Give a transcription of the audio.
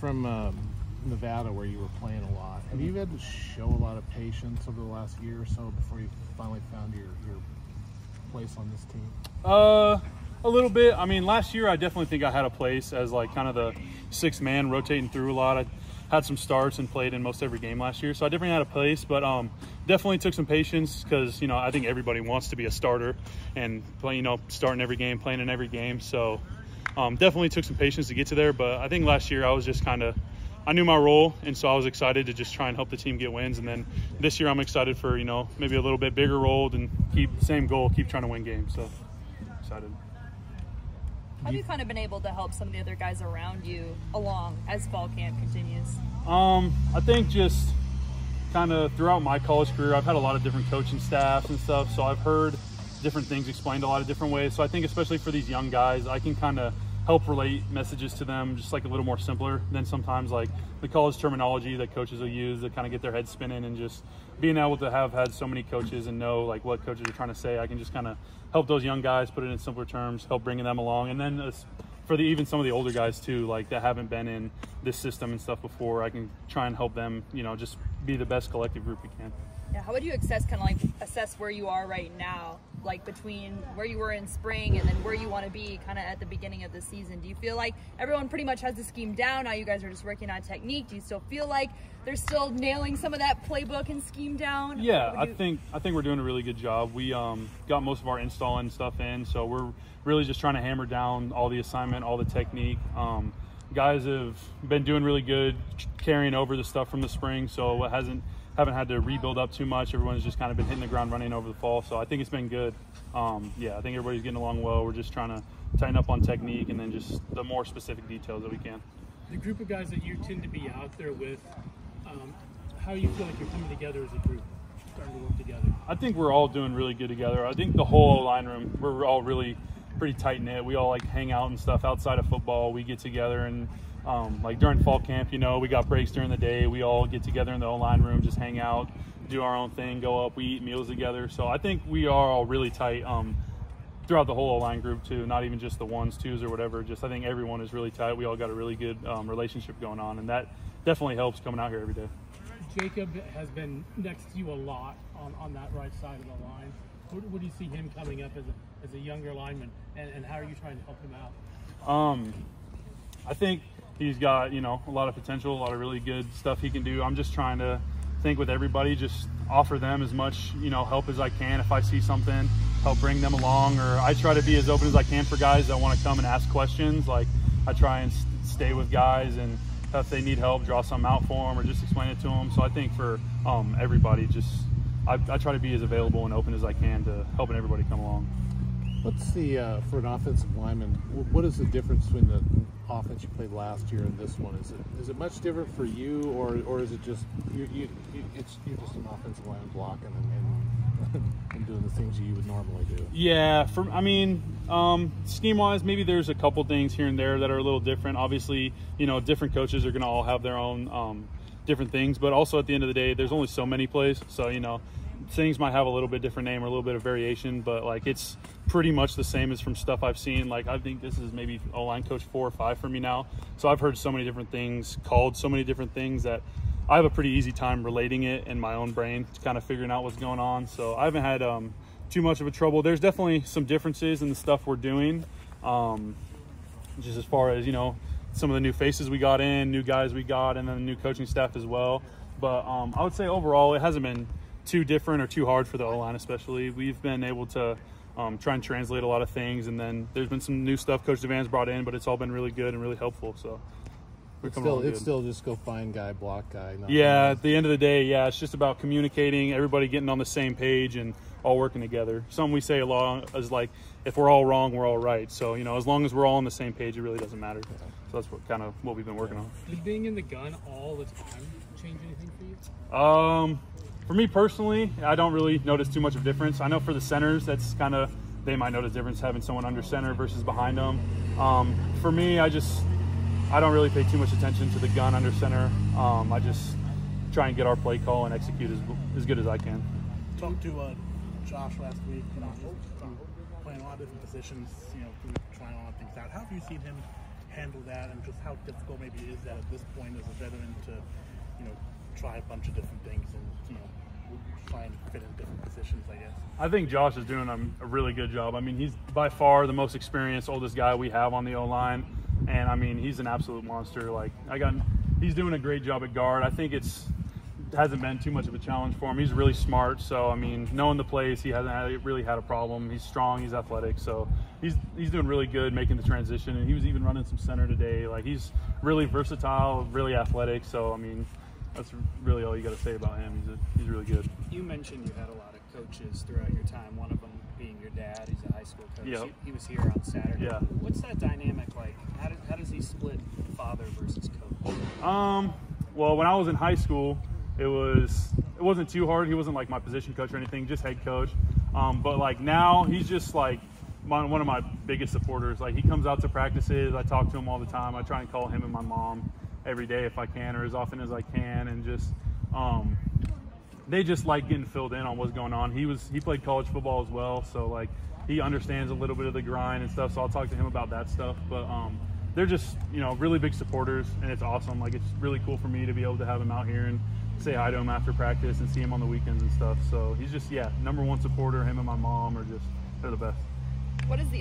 From Nevada, where you were playing a lot, have you had to show a lot of patience over the last year or so before you finally found your place on this team? A little bit. I mean, last year I definitely think I had a place as like kind of the sixth man, rotating through a lot. I had some starts and played in most every game last year, so I definitely had a place, but definitely took some patience because, you know, I think everybody wants to be a starter and play, you know, starting every game, playing in every game. So definitely took some patience to get to there, but I think last year I was just I knew my role, and so I was excited to just try and help the team get wins. And then this year I'm excited for, you know, maybe a little bit bigger role and same goal, keep trying to win games. So excited. How have you kind of been able to help some of the other guys around you along as fall camp continues? I think just kind of throughout my college career, I've had a lot of different coaching staffs and stuff, so I've heard different things explained a lot of different ways. So I think especially for these young guys, I can kind of help relate messages to them just like a little more simpler than sometimes like the college terminology that coaches will use to kind of get their heads spinning. And just being able to have had so many coaches and know like what coaches are trying to say, I can just kind of help those young guys put it in simpler terms, help bringing them along. And then for even some of the older guys too, like that haven't been in this system and stuff before, I can try and help them, you know, just be the best collective group we can. Yeah, how would you assess where you are right now, like between where you were in spring and then where you want to be kind of at the beginning of the season? Do you feel like everyone pretty much has the scheme down now? You guys are just working on technique. Do you still feel like they're still nailing some of that playbook and scheme down? Yeah, I think we're doing a really good job. We got most of our installing stuff in, so we're really just trying to hammer down all the assignment, all the technique. Guys have been doing really good carrying over the stuff from the spring, so it haven't had to rebuild up too much. Everyone's just kind of been hitting the ground running over the fall, so I think it's been good. Yeah, I think everybody's getting along well. We're just trying to tighten up on technique and then just the more specific details that we can. The group of guys that you tend to be out there with, how do you feel like you're coming together as a group, starting to work together? I think we're all doing really good together. I think the whole line room, we're all really pretty tight-knit. We all like hang out and stuff outside of football. We get together and like during fall camp, you know, we got breaks during the day. We all get together in the O-line room, just hang out, do our own thing, go up, we eat meals together. So I think we are all really tight throughout the whole O-line group too, not even just the ones, twos, or whatever. Just I think everyone is really tight. We all got a really good relationship going on, and that definitely helps coming out here every day. Jacob has been next to you a lot on that right side of the line. What do you see him coming up as a younger lineman, and how are you trying to help him out? I think he's got, you know, a lot of potential, a lot of really good stuff he can do. I'm just trying to think with everybody, just offer them as much, you know, help as I can. If I see something, help bring them along, or I try to be as open as I can for guys that want to come and ask questions. Like I try and stay with guys, and if they need help, draw something out for them or just explain it to them. So I think for everybody, just I try to be as available and open as I can to helping everybody come along. What's the for an offensive lineman? What is the difference between the offense you played last year and this one? Is it much different for you, or is it just you're just an offensive lineman blocking and doing the things you would normally do? Yeah, scheme wise, maybe there's a couple things here and there that are a little different. Obviously, you know, different coaches are going to all have their own different things, but also at the end of the day, there's only so many plays, so you know, things might have a little bit different name or a little bit of variation, but like it's pretty much the same as from stuff I've seen. Like I think this is maybe O-line coach 4 or 5 for me now, so I've heard so many different things called so many different things that I have a pretty easy time relating it in my own brain, kind of figuring out what's going on. So I haven't had too much of a trouble. There's definitely some differences in the stuff we're doing, just as far as, you know, some of the new faces we got in, new guys we got, and then the new coaching staff as well. But I would say overall it hasn't been too different or too hard for the O-line especially. We've been able to try and translate a lot of things, and then there's been some new stuff Coach Devan's brought in, but it's all been really good and really helpful. So it's still just go find guy, block guy. Yeah, at the end of the day, yeah, it's just about communicating, everybody getting on the same page and all working together. Something we say a lot is like, if we're all wrong, we're all right. So, you know, as long as we're all on the same page, it really doesn't matter. So that's what we've been working on. Did being in the gun all the time change anything for you? For me personally, I don't really notice too much of a difference. I know for the centers, that's kind of, they might notice difference having someone under center versus behind them. For me, I don't really pay too much attention to the gun under center. I just try and get our play call and execute as good as I can. Talked to Josh last week, playing a lot of different positions, you know, trying a lot of things out. How have you seen him handle that, and just how difficult maybe is that at this point as a veteran to, try a bunch of different things and, try and fit in different positions, I guess? I think Josh is doing a really good job. I mean, he's by far the most experienced, oldest guy we have on the O-line, and I mean, he's an absolute monster. Like, he's doing a great job at guard. I think it hasn't been too much of a challenge for him. He's really smart, so I mean, knowing the plays, he hasn't really had a problem. He's strong, he's athletic, so he's doing really good making the transition, and he was even running some center today. Like, he's really versatile, really athletic, so I mean, that's really all you got to say about him. He's really good. You mentioned you had a lot of coaches throughout your time, one of them being your dad. He's a high school coach. Yep. He was here on Saturday. Yeah. What's that dynamic like? How does he split father versus coach? Well, when I was in high school, it wasn't too hard. He wasn't like my position coach or anything, just head coach. But like now, he's just like one of my biggest supporters. Like, he comes out to practices. I talk to him all the time. I try and call him and my mom every day if I can, or as often as I can, and just they just like getting filled in on what's going on. He played college football as well, so like he understands a little bit of the grind and stuff, so I'll talk to him about that stuff. But they're just really big supporters, and it's awesome. Like, it's really cool for me to be able to have him out here and say hi to him after practice and see him on the weekends and stuff. So he's just #1 supporter. Him and my mom they're the best. What is the